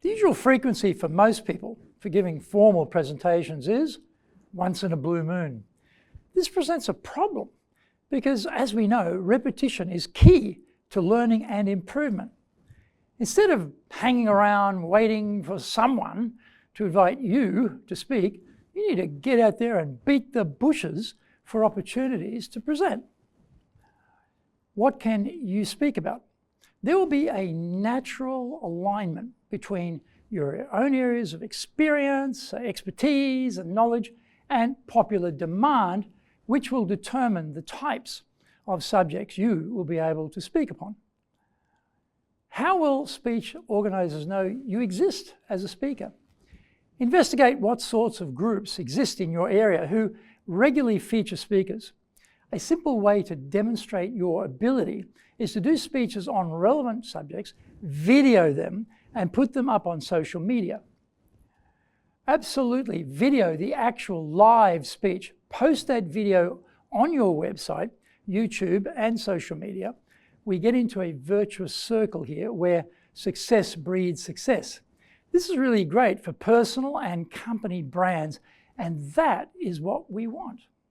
The usual frequency for most people for giving formal presentations is once in a blue moon. This presents a problem because, as we know, repetition is key to learning and improvement. Instead of hanging around waiting for someone to invite you to speak, you need to get out there and beat the bushes for opportunities to present. What can you speak about? There will be a natural alignment between your own areas of experience, expertise and knowledge, and popular demand, which will determine the types of subjects you will be able to speak upon. How will speech organisers know you exist as a speaker? Investigate what sorts of groups exist in your area who regularly feature speakers. A simple way to demonstrate your ability is to do speeches on relevant subjects, video them, and put them up on social media. Absolutely video the actual live speech. Post that video on your website, YouTube, and social media. We get into a virtuous circle here where success breeds success. This is really great for personal and company brands, and that is what we want.